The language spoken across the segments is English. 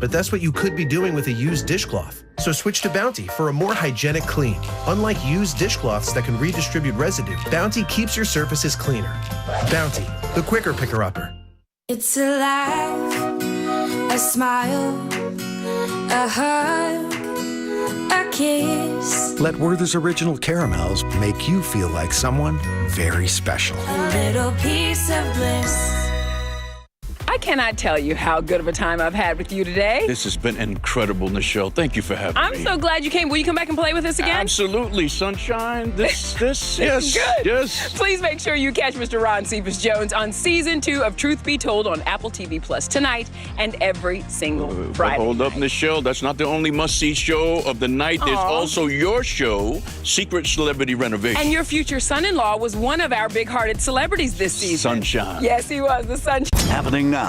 but that's what you could be doing with a used dishcloth. So switch to Bounty for a more hygienic clean. Unlike used dishcloths that can redistribute residue, Bounty keeps your surfaces cleaner. Bounty, the quicker picker-upper. It's a laugh, a smile, a hug, a kiss. Let Werther's Original Caramels make you feel like someone very special. A little piece of bliss. I cannot tell you how good of a time I've had with you today. This has been incredible, Nichelle. Thank you for having me. I'm so glad you came. Will you come back and play with us again? Absolutely, sunshine. This, yes, good. Yes. Please make sure you catch Mr. Ron Cephas Jones on season 2 of Truth Be Told on Apple TV Plus tonight and every single Friday. Hold up, Nichelle. That's not the only must-see show of the night. There's also your show, Secret Celebrity Renovation. And your future son-in-law was one of our big-hearted celebrities this season. Sunshine. Yes, he was. The sunshine. Happening now.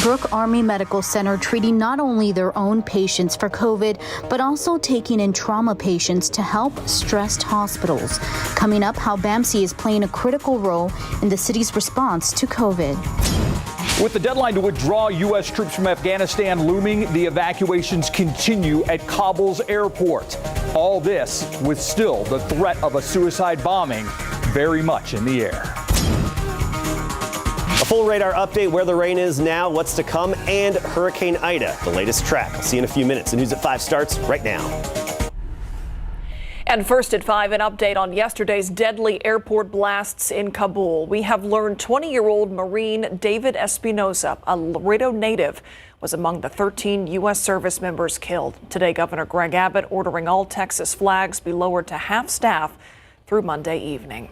Brooke Army Medical Center treating not only their own patients for COVID, but also taking in trauma patients to help stressed hospitals. Coming up, how BAMC is playing a critical role in the city's response to COVID. With the deadline to withdraw U.S. troops from Afghanistan looming, the evacuations continue at Kabul's airport. All this with still the threat of a suicide bombing very much in the air. A full radar update where the rain is now, what's to come, and Hurricane Ida, the latest track. I'll see you in a few minutes. The News at 5 starts right now. And first at 5, an update on yesterday's deadly airport blasts in Kabul. We have learned 20-year-old Marine David Espinosa, a Laredo native, was among the 13 U.S. service members killed. Today, Governor Greg Abbott ordering all Texas flags be lowered to half staff through Monday evening.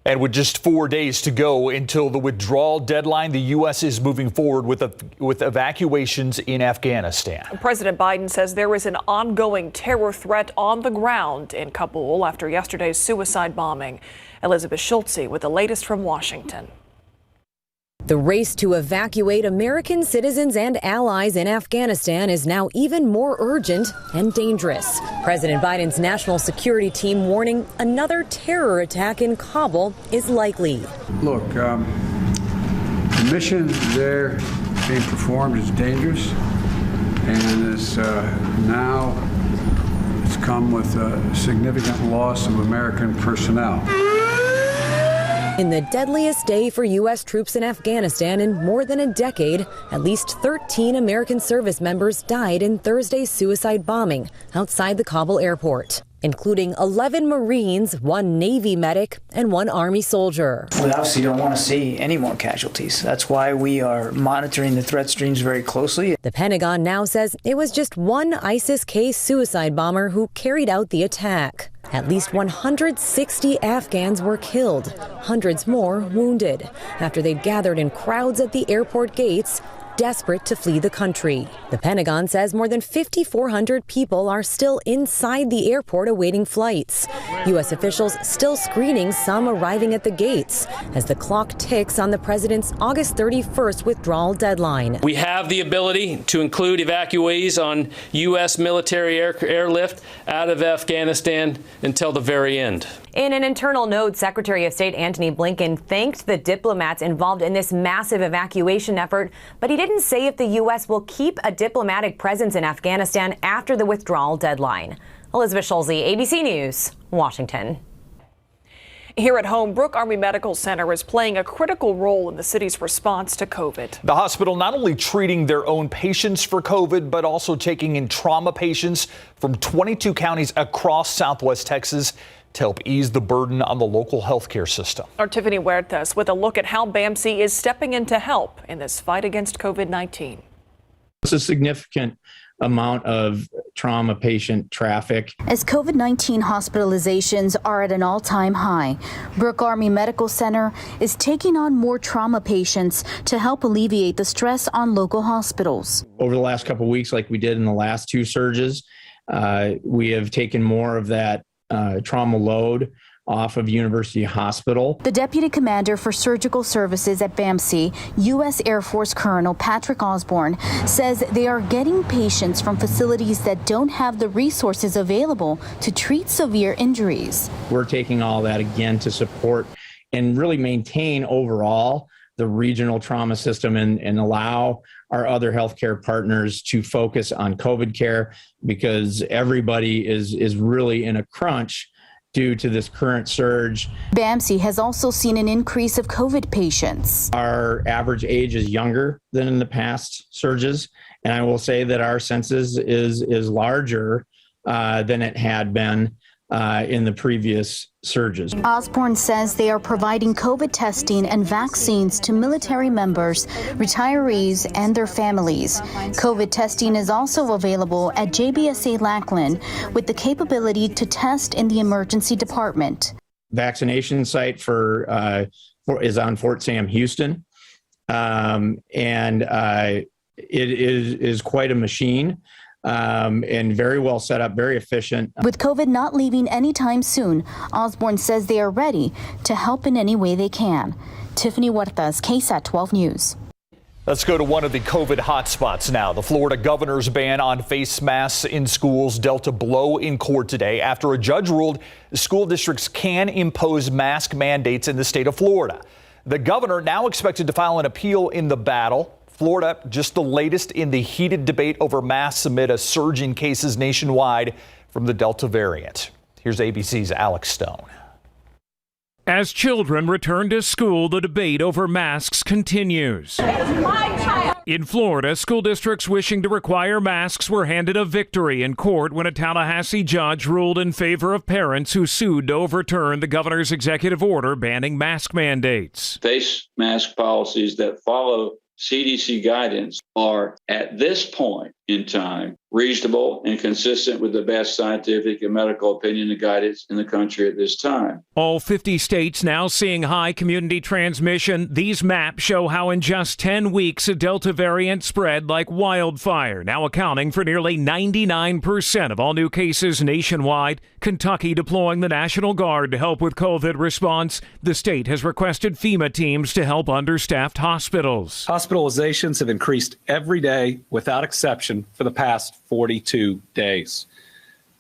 And with just 4 days to go until the withdrawal deadline, the U.S. is moving forward with evacuations in Afghanistan. President Biden says there is an ongoing terror threat on the ground in Kabul after yesterday's suicide bombing. Elizabeth Schultze with the latest from Washington. The race to evacuate American citizens and allies in Afghanistan is now even more urgent and dangerous. President Biden's national security team warning another terror attack in Kabul is likely. Look, the mission there being performed is dangerous, and it's now it's come with a significant loss of American personnel. In the deadliest day for U.S. troops in Afghanistan in more than a decade, at least 13 American service members died in Thursday's suicide bombing outside the Kabul airport, including 11 Marines, 1 Navy medic, and 1 Army soldier. We obviously don't want to see any more casualties. That's why we are monitoring the threat streams very closely. The Pentagon now says it was just one ISIS-K suicide bomber who carried out the attack. At least 160 Afghans were killed, hundreds more wounded, after they'd gathered in crowds at the airport gates, desperate to flee the country. The Pentagon says more than 5,400 people are still inside the airport awaiting flights. U.S. officials still screening some arriving at the gates as the clock ticks on the president's August 31st withdrawal deadline. We have the ability to include evacuees on U.S. military airlift out of Afghanistan until the very end. In an internal note, Secretary of State Antony Blinken thanked the diplomats involved in this massive evacuation effort, but he didn't say if the U.S. will keep a diplomatic presence in Afghanistan after the withdrawal deadline. Elizabeth Schulze, ABC News, Washington. Here at home, Brooke Army Medical Center is playing a critical role in the city's response to COVID. The hospital not only treating their own patients for COVID, but also taking in trauma patients from 22 counties across Southwest Texas to help ease the burden on the local healthcare system. Our Tiffany Huertas with a look at how BAMC is stepping in to help in this fight against COVID-19. It's a significant amount of trauma patient traffic. As COVID-19 hospitalizations are at an all-time high, Brooke Army Medical Center is taking on more trauma patients to help alleviate the stress on local hospitals. Over the last couple of weeks, like we did in the last 2 surges, we have taken more of that trauma load off of University Hospital. The Deputy Commander for Surgical Services at BAMC, U.S. Air Force Colonel Patrick Osborne, says they are getting patients from facilities that don't have the resources available to treat severe injuries. We're taking all that again to support and really maintain overall the regional trauma system and allow our other healthcare partners to focus on COVID care, because everybody is really in a crunch due to this current surge. BAMC has also seen an increase of COVID patients. Our average age is younger than in the past surges, and I will say that our census is larger than it had been in the previous surges. Osborne says they are providing COVID testing and vaccines to military members, retirees, and their families. COVID testing is also available at JBSA Lackland with the capability to test in the emergency department. Vaccination site is on Fort Sam Houston, and it is quite a machine. And very well set up, very efficient. With COVID not leaving anytime soon, Osborne says they are ready to help in any way they can. Tiffany Huertas, KSAT 12 News. Let's go to one of the COVID hotspots now. The Florida governor's ban on face masks in schools dealt a blow in court today after a judge ruled school districts can impose mask mandates in the state of Florida. The governor now expected to file an appeal in the battle. Florida, just the latest in the heated debate over masks amid a surge in cases nationwide from the Delta variant. Here's ABC's Alex Stone. As children return to school, the debate over masks continues. In Florida, school districts wishing to require masks were handed a victory in court when a Tallahassee judge ruled in favor of parents who sued to overturn the governor's executive order banning mask mandates. Face mask policies that follow CDC guidance are, at this point in time, reasonable and consistent with the best scientific and medical opinion and guidance in the country at this time. All 50 states now seeing high community transmission. These maps show how in just 10 weeks a Delta variant spread like wildfire, now accounting for nearly 99% of all new cases nationwide. Kentucky deploying the National Guard to help with COVID response. The state has requested FEMA teams to help understaffed hospitals. Hospitalizations have increased every day without exception for the past 42 days,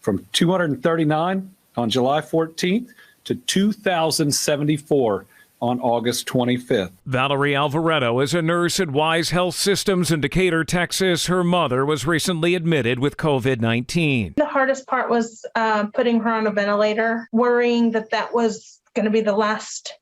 from 239 on July 14th to 2,074 on August 25th. Valerie Alvaretto is a nurse at Wise Health Systems in Decatur, Texas. Her mother was recently admitted with COVID-19. The hardest part was putting her on a ventilator, worrying that was going to be the last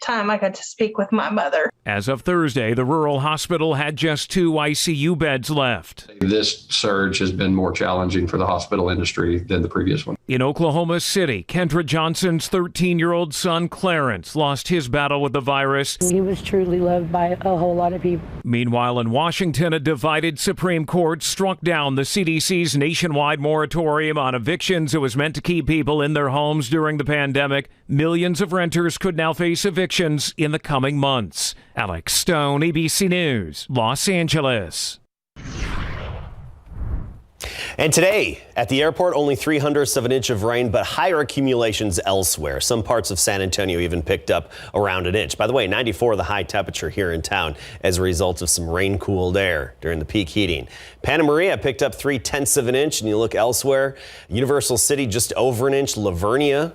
time I got to speak with my mother. As of Thursday, the rural hospital had just 2 ICU beds left. This surge has been more challenging for the hospital industry than the previous one. In Oklahoma City, Kendra Johnson's 13-year-old son, Clarence, lost his battle with the virus. He was truly loved by a whole lot of people. Meanwhile, in Washington, a divided Supreme Court struck down the CDC's nationwide moratorium on evictions. It was meant to keep people in their homes during the pandemic. Millions of renters could now face evictions in the coming months. Alex Stone, ABC News, Los Angeles. And today, at the airport, only 0.03 of an inch of rain, but higher accumulations elsewhere. Some parts of San Antonio even picked up around an inch. By the way, 94 the high temperature here in town as a result of some rain-cooled air during the peak heating. Santa Maria picked up 0.3 of an inch, and you look elsewhere, Universal City just over an inch, Lavernia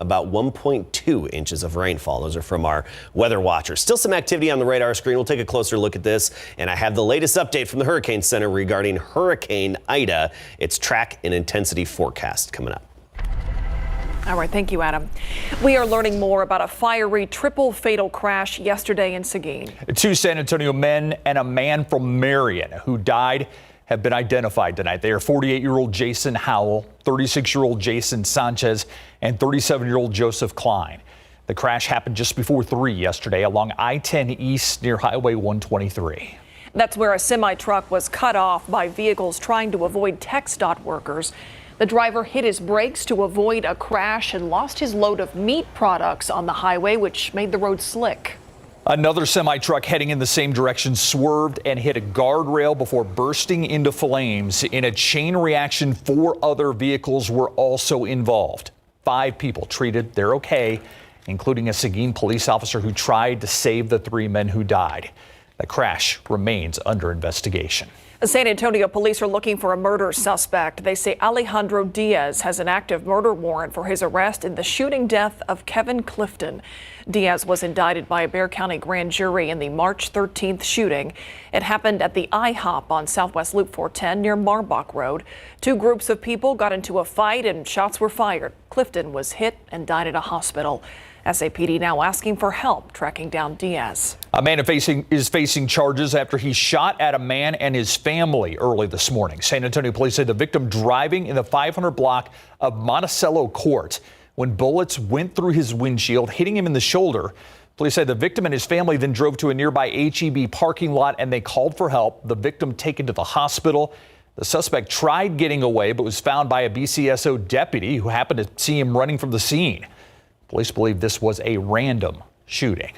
about 1.2 inches of rainfall. Those are from our weather watchers. Still some activity on the radar screen. We'll take a closer look at this. And I have the latest update from the Hurricane Center regarding Hurricane Ida. Its track and intensity forecast coming up. All right, thank you, Adam. We are learning more about a fiery triple fatal crash yesterday in Seguin. 2 San Antonio men and a man from Marion who died have been identified tonight. They are 48-year-old Jason Howell, 36-year-old Jason Sanchez, and 37-year-old Joseph Klein. The crash happened just before 3 yesterday along I-10 East near Highway 123. That's where a semi-truck was cut off by vehicles trying to avoid TxDOT workers. The driver hit his brakes to avoid a crash and lost his load of meat products on the highway, which made the road slick. Another semi-truck heading in the same direction swerved and hit a guardrail before bursting into flames. In a chain reaction, 4 other vehicles were also involved. 5 people treated. They're okay, including a Seguin police officer who tried to save the 3 men who died. The crash remains under investigation. San Antonio police are looking for a murder suspect. They say Alejandro Diaz has an active murder warrant for his arrest in the shooting death of Kevin Clifton. Diaz was indicted by a Bexar County grand jury in the March 13th shooting. It happened at the IHOP on Southwest Loop 410 near Marbach Road. Two groups of people got into a fight and shots were fired. Clifton was hit and died at a hospital. SAPD now asking for help tracking down Diaz. A man is facing charges after he shot at a man and his family early this morning. San Antonio police say the victim driving in the 500 block of Monticello Court when bullets went through his windshield, hitting him in the shoulder. Police say the victim and his family then drove to a nearby HEB parking lot and they called for help. The victim taken to the hospital. The suspect tried getting away but was found by a BCSO deputy who happened to see him running from the scene. Police believe this was a random shooting.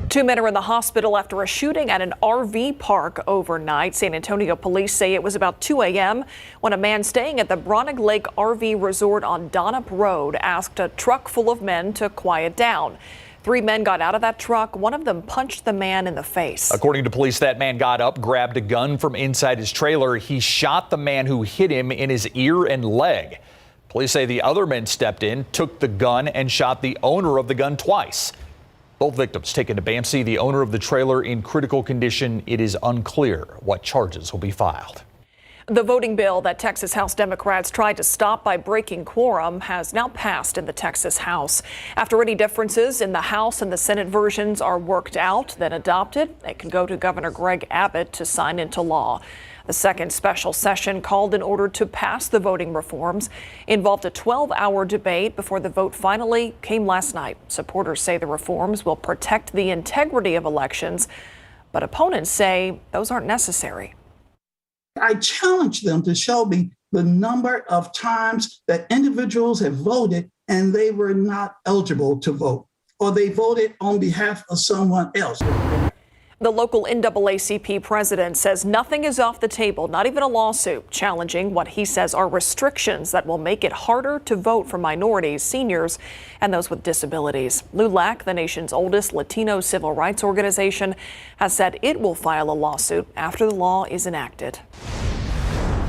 Two men are in the hospital after a shooting at an RV park overnight. San Antonio police say it was about 2 a.m. when a man staying at the Bronig Lake RV Resort on Donop Road asked a truck full of men to quiet down. 3 men got out of that truck. One of them punched the man in the face. According to police, that man got up, grabbed a gun from inside his trailer. He shot the man who hit him in his ear and leg. Police say the other men stepped in, took the gun, and shot the owner of the gun twice. Both victims taken to BAMC, the owner of the trailer in critical condition. It is unclear what charges will be filed. The voting bill that Texas House Democrats tried to stop by breaking quorum has now passed in the Texas House. After any differences in the House and the Senate versions are worked out, then adopted, it can go to Governor Greg Abbott to sign into law. The second special session called in order to pass the voting reforms involved a 12-hour debate before the vote finally came last night. Supporters say the reforms will protect the integrity of elections, but opponents say those aren't necessary. I challenge them to show me the number of times that individuals have voted and they were not eligible to vote, or they voted on behalf of someone else. The local NAACP president says nothing is off the table, not even a lawsuit, challenging what he says are restrictions that will make it harder to vote for minorities, seniors, and those with disabilities. LULAC, the nation's oldest Latino civil rights organization, has said it will file a lawsuit after the law is enacted.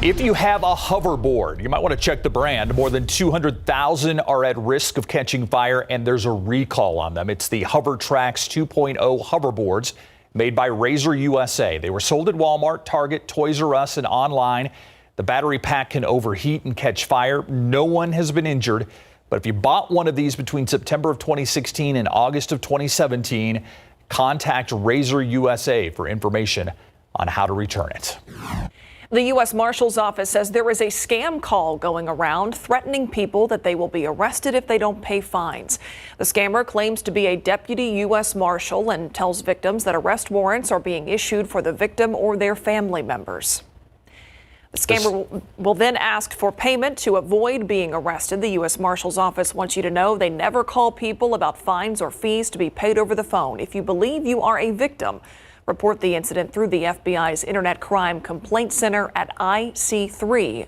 If you have a hoverboard, you might want to check the brand. More than 200,000 are at risk of catching fire, and there's a recall on them. It's the HoverTrax 2.0 hoverboards made by Razor USA. They were sold at Walmart, Target, Toys R Us, and online. The battery pack can overheat and catch fire. No one has been injured. But if you bought one of these between September of 2016 and August of 2017, contact Razor USA for information on how to return it. The U.S. Marshal's Office says there is a scam call going around threatening people that they will be arrested if they don't pay fines. The scammer claims to be a deputy U.S. Marshal and tells victims that arrest warrants are being issued for the victim or their family members. The scammer will then ask for payment to avoid being arrested. The U.S. Marshal's Office wants you to know they never call people about fines or fees to be paid over the phone. If you believe you are a victim, report the incident through the FBI's Internet Crime Complaint Center at ic3.gov.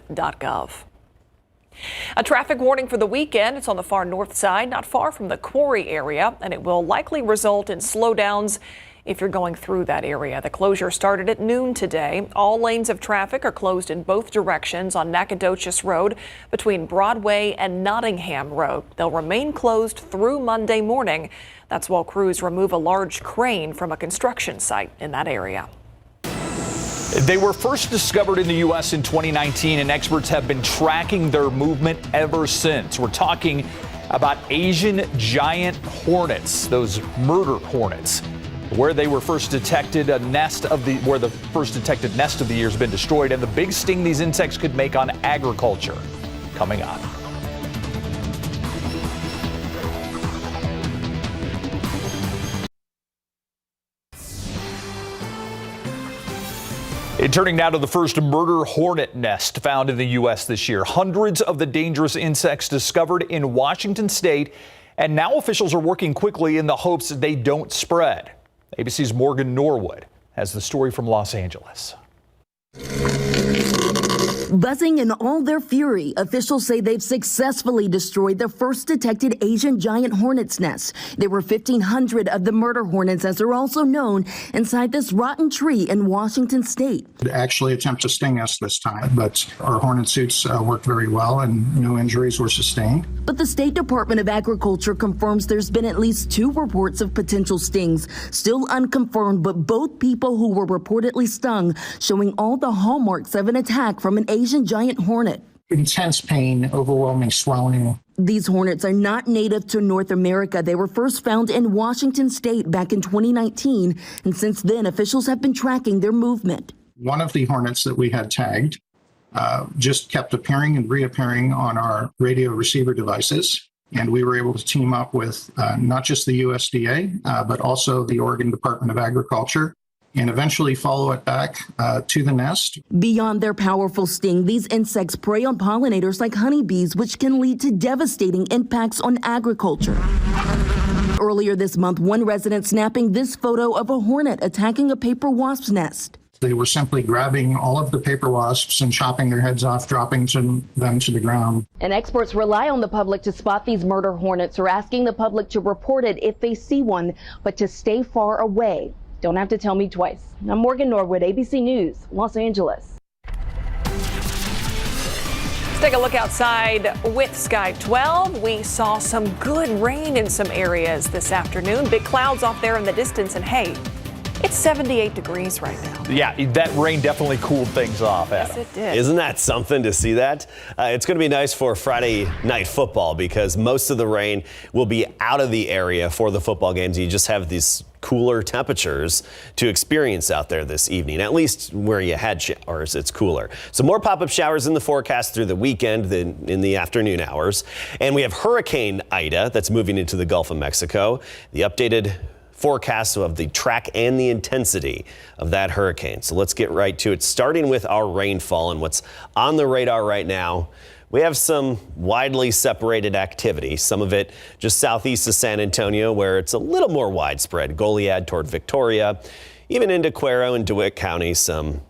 A traffic warning for the weekend. It's on the far north side, not far from the quarry area, and it will likely result in slowdowns if you're going through that area. The closure started at noon today. All lanes of traffic are closed in both directions on Nacogdoches Road between Broadway and Nottingham Road. They'll remain closed through Monday morning. That's while crews remove a large crane from a construction site in that area. They were first discovered in the U.S. in 2019, and experts have been tracking their movement ever since. We're talking about Asian giant hornets, those murder hornets. Where they were first detected, where the first detected nest of the year has been destroyed, and the big sting these insects could make on agriculture. Coming up. And turning now to the first murder hornet nest found in the U.S. this year. Hundreds of the dangerous insects discovered in Washington state, and now officials are working quickly in the hopes that they don't spread. ABC's Morgan Norwood has the story from Los Angeles. Buzzing in all their fury, officials say they've successfully destroyed the first detected Asian giant hornet's nest. There were 1,500 of the murder hornets, as they're also known, inside this rotten tree in Washington state. It actually attempted to sting us this time, but our hornet suits worked very well and no injuries were sustained. But the State Department of Agriculture confirms there's been at least 2 reports of potential stings, still unconfirmed, but both people who were reportedly stung showing all the hallmarks of an attack from an Asian giant hornet. Intense pain, overwhelming swelling. These hornets are not native to North America. They were first found in Washington state back in 2019, and since then officials have been tracking their movement. One of the hornets that we had tagged just kept appearing and reappearing on our radio receiver devices. And we were able to team up with not just the USDA, but also the Oregon Department of Agriculture, and eventually follow it back to the nest. Beyond their powerful sting, these insects prey on pollinators like honeybees, which can lead to devastating impacts on agriculture. Earlier this month, one resident snapping this photo of a hornet attacking a paper wasp's nest. They were simply grabbing all of the paper wasps and chopping their heads off, dropping them to the ground. And experts rely on the public to spot these murder hornets, or asking the public to report it if they see one, but to stay far away. Don't have to tell me twice. I'm Morgan Norwood, ABC News, Los Angeles. Let's take a look outside with Sky 12. We saw some good rain in some areas this afternoon. Big clouds off there in the distance, and hey, it's 78 degrees right now. Yeah, that rain definitely cooled things off, Adam. Yes, it did. Isn't that something to see that? It's going to be nice for Friday night football because most of the rain will be out of the area for the football games. You just have these cooler temperatures to experience out there this evening. At least where you had showers, it's cooler. So more pop-up showers in the forecast through the weekend than in the afternoon hours. And we have Hurricane Ida that's moving into the Gulf of Mexico. The updated forecast of the track and the intensity of that hurricane. So let's get right to it, starting with our rainfall and what's on the radar right now. We have some widely separated activity, some of it just southeast of San Antonio, where it's a little more widespread. Goliad toward Victoria, even into Cuero and DeWitt County, some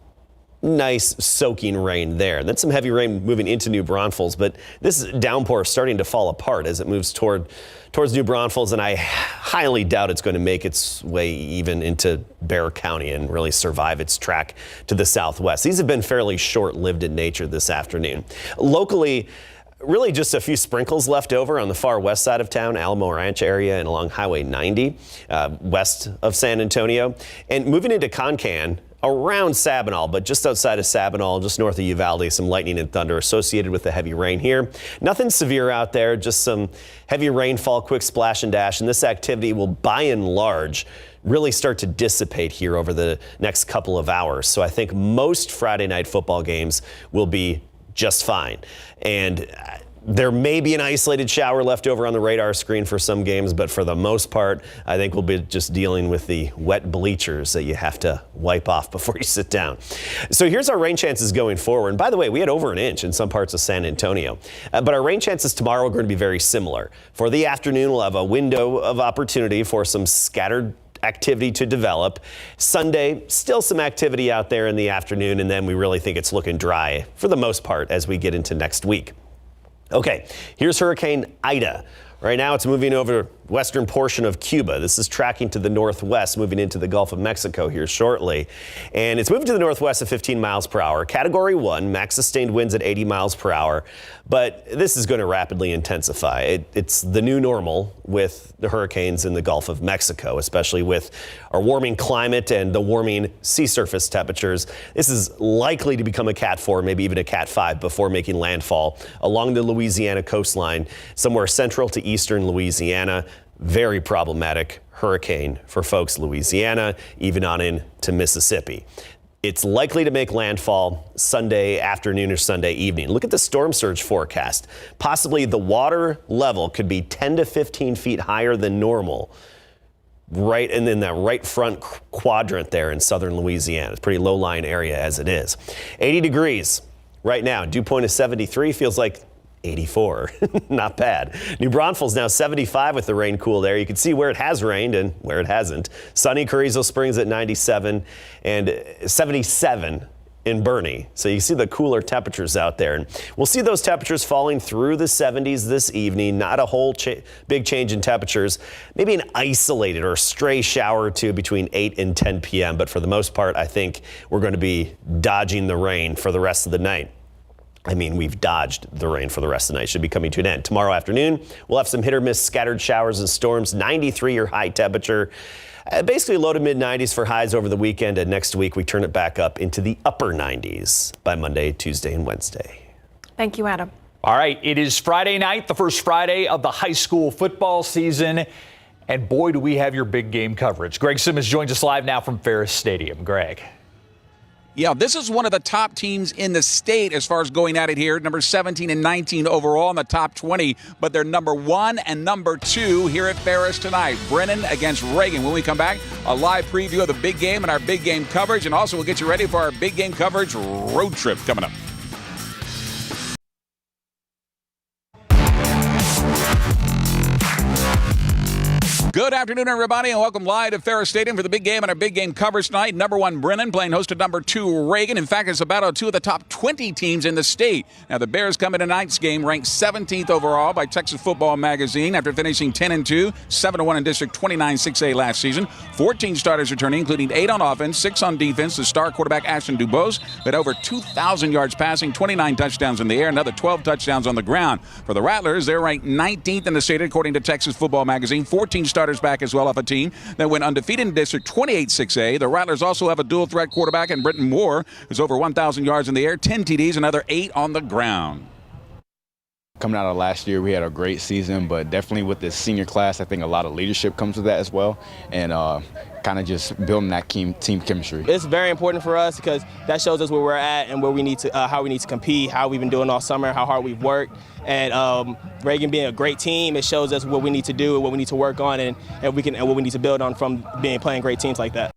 nice soaking rain there. Then some heavy rain moving into New Braunfels, but this downpour is starting to fall apart as it moves towards New Braunfels, and I highly doubt it's going to make its way even into Bexar County and really survive its track to the southwest. These have been fairly short-lived in nature this afternoon. Locally, really just a few sprinkles left over on the far west side of town, Alamo Ranch area and along Highway 90, west of San Antonio. And moving into Concan, around Sabinal, but just outside of Sabinal, just north of Uvalde, some lightning and thunder associated with the heavy rain here. Nothing severe out there, just some heavy rainfall, quick splash and dash, and this activity will by and large really start to dissipate here over the next couple of hours. So I think most Friday night football games will be just fine. And there may be an isolated shower left over on the radar screen for some games, but for the most part, I think we'll be just dealing with the wet bleachers that you have to wipe off before you sit down. So here's our rain chances going forward. And by the way, we had over an inch in some parts of San Antonio, but our rain chances tomorrow are going to be very similar. For the afternoon, we'll have a window of opportunity for some scattered activity to develop. Sunday, still some activity out there in the afternoon, and then we really think it's looking dry for the most part as we get into next week. Okay, here's Hurricane Ida. Right now it's moving over western portion of Cuba. This is tracking to the northwest, moving into the Gulf of Mexico here shortly. And it's moving to the northwest at 15 miles per hour. Category 1, max sustained winds at 80 miles per hour. But this is going to rapidly intensify. It's the new normal with the hurricanes in the Gulf of Mexico, especially with our warming climate and the warming sea surface temperatures. This is likely to become a Cat 4, maybe even a Cat 5 before making landfall along the Louisiana coastline, somewhere central to eastern Louisiana. Very problematic hurricane for folks Louisiana, even on into Mississippi. It's likely to make landfall Sunday afternoon or Sunday evening. Look at the storm surge forecast. Possibly the water level could be 10 to 15 feet higher than normal. Right, and then that right front quadrant there in southern Louisiana. It's a pretty low-lying area as it is. 80 degrees right now. Dew point is 73. Feels like 84. Not bad. New Braunfels now 75 with the rain cool there. You can see where it has rained and where it hasn't. Sunny Carrizo Springs at 97 and 77 in Bernie. So you see the cooler temperatures out there. And we'll see those temperatures falling through the 70s this evening. Not a whole big change in temperatures. Maybe an isolated or stray shower or two between 8 and 10 p.m. But for the most part, I think we're going to be dodging the rain for the rest of the night. I mean, we've dodged the rain for the rest of the night. Should be coming to an end. Tomorrow afternoon, we'll have some hit or miss scattered showers and storms. 93 your high temperature. Basically low to mid 90s for highs over the weekend. And next week, we turn it back up into the upper 90s by Monday, Tuesday, and Wednesday. Thank you, Adam. All right, it is Friday night, the first Friday of the high school football season. And boy, do we have your big game coverage. Greg Simmons joins us live now from Ferris Stadium. Greg. Yeah, this is one of the top teams in the state as far as going at it here. Number 17 and 19 overall in the top 20, but they're number 1 and number 2 here at Ferris tonight. Brennan against Reagan. When we come back, a live preview of the big game and our big game coverage, and also we'll get you ready for our big game coverage road trip coming up. Good afternoon, everybody, and welcome live to Ferris Stadium for the big game and our big game coverage tonight. Number 1, Brennan, playing host to number 2, Reagan. In fact, it's a battle of 2 of the top 20 teams in the state. Now, the Bears come in tonight's game ranked 17th overall by Texas Football Magazine after finishing 10-2, 7-1 in District 29 6A last season. 14 starters returning, including 8 on offense, 6 on defense. The star quarterback, Ashton Dubose, had over 2,000 yards passing, 29 touchdowns in the air, another 12 touchdowns on the ground. For the Rattlers, they're ranked 19th in the state, according to Texas Football Magazine. 14 starters back as well off a team that went undefeated in District 28 6A. The Rattlers also have a dual threat quarterback in Britton Moore, who's over 1,000 yards in the air, 10 TDs, another 8 on the ground. Coming out of last year, we had a great season, but definitely with this senior class, I think a lot of leadership comes with that as well, and kind of just building that team chemistry. It's very important for us because that shows us where we're at and where we need to, how we need to compete, how we've been doing all summer, how hard we've worked. And Reagan being a great team, it shows us what we need to do and what we need to work on, and what we need to build on from playing great teams like that.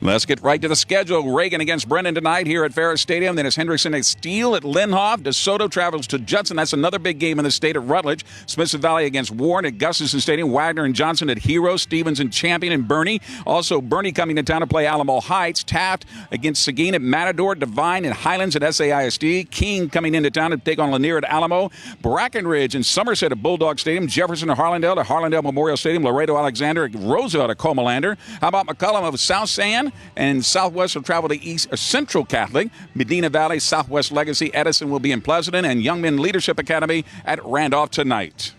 Let's get right to the schedule. Reagan against Brennan tonight here at Ferris Stadium. Then it's Hendrickson at Steele at Linhoff. DeSoto travels to Judson. That's another big game in the state at Rutledge. Smithson Valley against Warren at Gustafson Stadium. Wagner and Johnson at Hero. Stevens and Champion and Bernie. Also, Bernie coming to town to play Alamo Heights. Taft against Seguin at Matador. Devine and Highlands at SAISD. King coming into town to take on Lanier at Alamo. Brackenridge and Somerset at Bulldog Stadium. Jefferson at Harlandale to Harlandale Memorial Stadium. Laredo Alexander at Roosevelt at Comalander. How about McCullum of South San? And Southwest will travel to Central Catholic. Medina Valley, Southwest Legacy. Edison will be in Pleasanton. And Young Men Leadership Academy at Randolph tonight.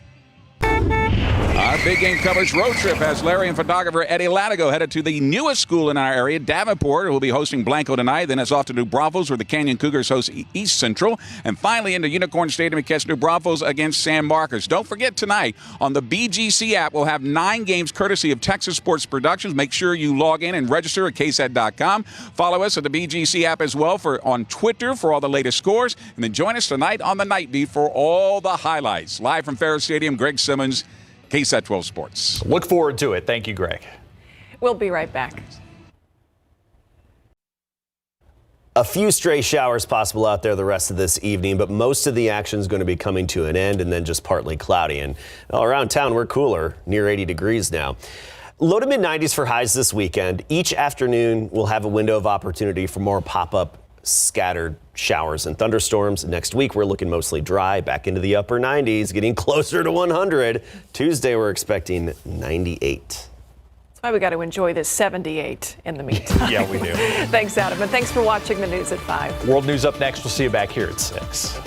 Our big game coverage road trip has Larry and photographer Eddie Latigo headed to the newest school in our area, Davenport, who will be hosting Blanco tonight. Then it's off to New Braunfels, where the Canyon Cougars host East Central. And finally into Unicorn Stadium to catch New Braunfels against San Marcos. Don't forget tonight on the BGC app, we'll have 9 games courtesy of Texas Sports Productions. Make sure you log in and register at KSAT.com. Follow us at the BGC app as well on Twitter for all the latest scores. And then join us tonight on the Night Beat for all the highlights. Live from Ferris Stadium, Greg Simmons, KSAT 12 Sports. Look forward to it. Thank you, Greg. We'll be right back. A few stray showers possible out there the rest of this evening, but most of the action is going to be coming to an end and then just partly cloudy. And all around town, we're cooler, near 80 degrees now. Low to mid 90s for highs this weekend. Each afternoon, we'll have a window of opportunity for more pop-up scattered showers and thunderstorms. Next week, we're looking mostly dry, back into the upper 90s, getting closer to 100. Tuesday, we're expecting 98. That's why we got to enjoy this 78 in the meantime. Yeah, we do. Thanks, Adam, and thanks for watching the news at 5. World News up next. We'll see you back here at 6.